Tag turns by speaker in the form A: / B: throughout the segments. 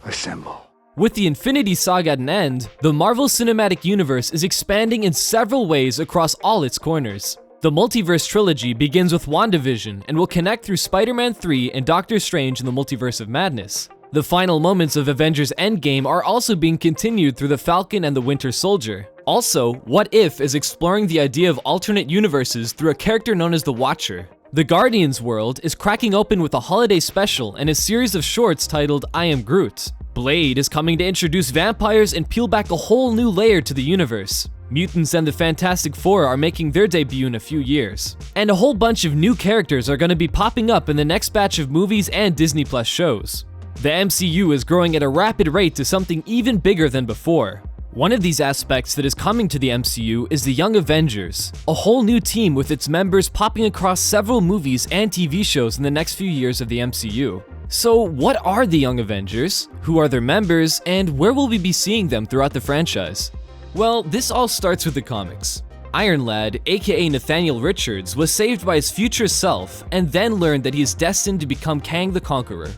A: Assemble.
B: With the Infinity Saga at an end, the Marvel Cinematic Universe is expanding in several ways across all its corners. The multiverse trilogy begins with Wanda Vision and will connect through Spider-Man 3 and Doctor Strange in the Multiverse of Madness. The final moments of Avengers Endgame are also being continued through the Falcon and the Winter Soldier. Also, What If is exploring the idea of alternate universes through a character known as the Watcher. The Guardians world is cracking open with a holiday special and a series of shorts titled I Am Groot. Blade is coming to introduce vampires and peel back a whole new layer to the universe. Mutants and the Fantastic Four are making their debut in a few years. And a whole bunch of new characters are going to be popping up in the next batch of movies and Disney Plus shows. The MCU is growing at a rapid rate to something even bigger than before. One of these aspects that is coming to the MCU is the Young Avengers, a whole new team with its members popping across several movies and TV shows in the next few years of the MCU. So what are the Young Avengers, who are their members, and where will we be seeing them throughout the franchise? Well, this all starts with the comics. Iron Lad, aka Nathaniel Richards, was saved by his future self and then learned that he is destined to become Kang the Conqueror.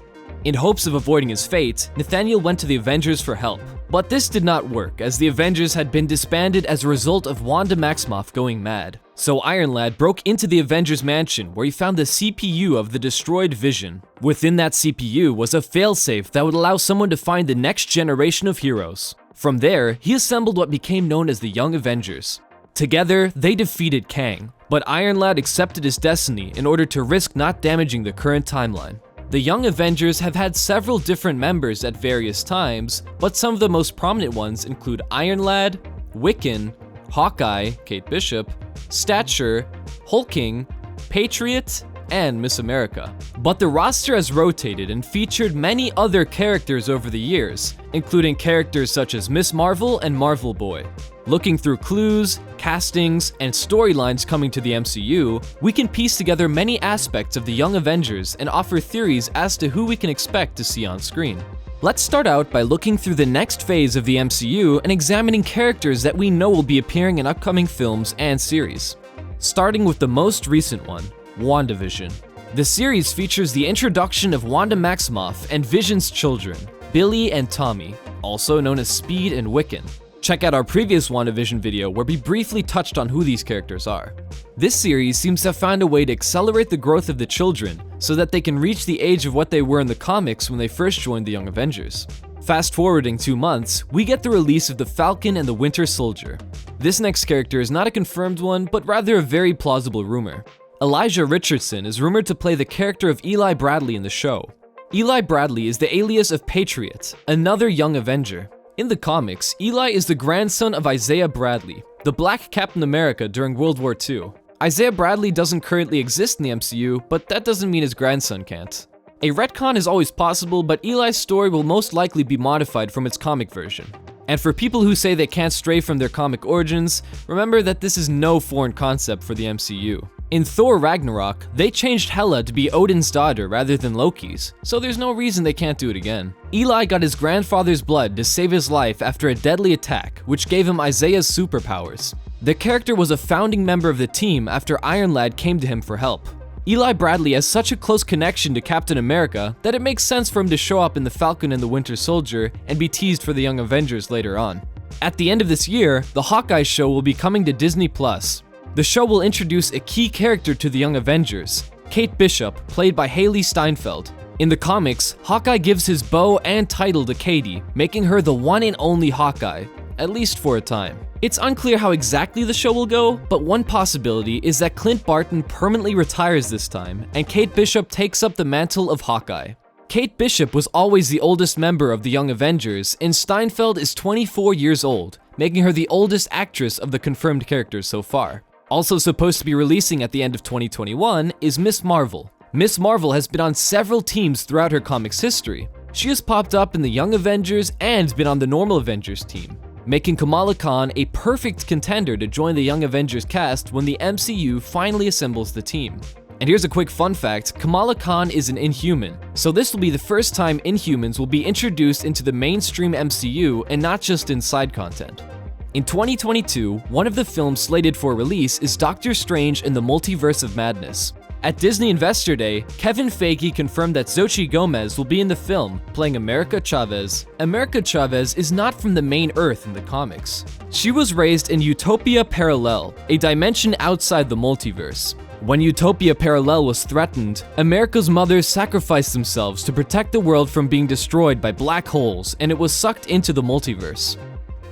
B: In hopes of avoiding his fate, Nathaniel went to the Avengers for help. But this did not work, as the Avengers had been disbanded as a result of Wanda Maximoff going mad. So Iron Lad broke into the Avengers mansion, where he found the CPU of the destroyed Vision. Within that CPU was a failsafe that would allow someone to find the next generation of heroes. From there, he assembled what became known as the Young Avengers. Together, they defeated Kang, but Iron Lad accepted his destiny in order to risk not damaging the current timeline. The Young Avengers have had several different members at various times, but some of the most prominent ones include Iron Lad, Wiccan, Hawkeye, Kate Bishop, Stature, Hulking, Patriot, and Miss America. But the roster has rotated and featured many other characters over the years, including characters such as Miss Marvel and Marvel Boy. Looking through clues, castings, and storylines coming to the MCU, we can piece together many aspects of the Young Avengers and offer theories as to who we can expect to see on screen. Let's start out by looking through the next phase of the MCU and examining characters that we know will be appearing in upcoming films and series. Starting with the most recent one, Wanda Vision. The series features the introduction of Wanda Maximoff and Vision's children, Billy and Tommy, also known as Speed and Wiccan. Check out our previous WandaVision video where we briefly touched on who these characters are. This series seems to have found a way to accelerate the growth of the children so that they can reach the age of what they were in the comics when they first joined the Young Avengers. Fast forwarding 2 months, we get the release of the Falcon and the Winter Soldier. This next character is not a confirmed one, but rather a very plausible rumor. Elijah Richardson is rumored to play the character of Eli Bradley in the show. Eli Bradley is the alias of Patriot, another Young Avenger. In the comics, Eli is the grandson of Isaiah Bradley, the Black Captain America during World War II. Isaiah Bradley doesn't currently exist in the MCU, but that doesn't mean his grandson can't. A retcon is always possible, but Eli's story will most likely be modified from its comic version. And for people who say they can't stray from their comic origins, remember that this is no foreign concept for the MCU. In Thor Ragnarok, they changed Hela to be Odin's daughter rather than Loki's, so there's no reason they can't do it again. Eli got his grandfather's blood to save his life after a deadly attack, which gave him Isaiah's superpowers. The character was a founding member of the team after Iron Lad came to him for help. Eli Bradley has such a close connection to Captain America that it makes sense for him to show up in the Falcon and the Winter Soldier and be teased for the Young Avengers later on. At the end of this year, the Hawkeye show will be coming to Disney Plus. The show will introduce a key character to the Young Avengers, Kate Bishop, played by Haley Steinfeld. In the comics, Hawkeye gives his bow and title to Katie, making her the one and only Hawkeye, at least for a time. It's unclear how exactly the show will go, but one possibility is that Clint Barton permanently retires this time, and Kate Bishop takes up the mantle of Hawkeye. Kate Bishop was always the oldest member of the Young Avengers, and Steinfeld is 24 years old, making her the oldest actress of the confirmed characters so far. Also supposed to be releasing at the end of 2021 is Miss Marvel. Miss Marvel has been on several teams throughout her comics history. She has popped up in the Young Avengers and been on the normal Avengers team, making Kamala Khan a perfect contender to join the Young Avengers cast when the MCU finally assembles the team. And here's a quick fun fact, Kamala Khan is an Inhuman, so this will be the first time Inhumans will be introduced into the mainstream MCU and not just in side content. In 2022, one of the films slated for release is Doctor Strange in the Multiverse of Madness. At Disney Investor Day, Kevin Feige confirmed that Xochitl Gomez will be in the film, playing America Chavez. America Chavez is not from the main Earth in the comics. She was raised in Utopia Parallel, a dimension outside the multiverse. When Utopia Parallel was threatened, America's mothers sacrificed themselves to protect the world from being destroyed by black holes, and it was sucked into the multiverse.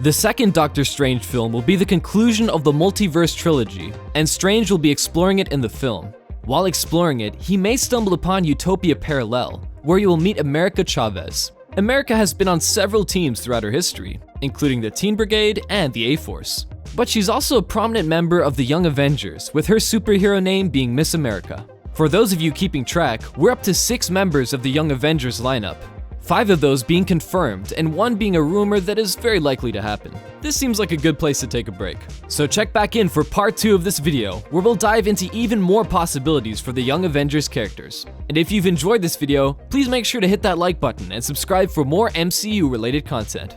B: The second Doctor Strange film will be the conclusion of the multiverse trilogy, and Strange will be exploring it in the film. While exploring it, he may stumble upon Utopia Parallel, where you will meet America Chavez. America has been on several teams throughout her history, including the Teen Brigade and the A-Force. But she's also a prominent member of the Young Avengers, with her superhero name being Miss America. For those of you keeping track, we're up to 6 members of the Young Avengers lineup, 5 of those being confirmed, and 1 being a rumor that is very likely to happen. This seems like a good place to take a break. So check back in for part 2 of this video, where we'll dive into even more possibilities for the Young Avengers characters. And if you've enjoyed this video, please make sure to hit that like button and subscribe for more MCU related content.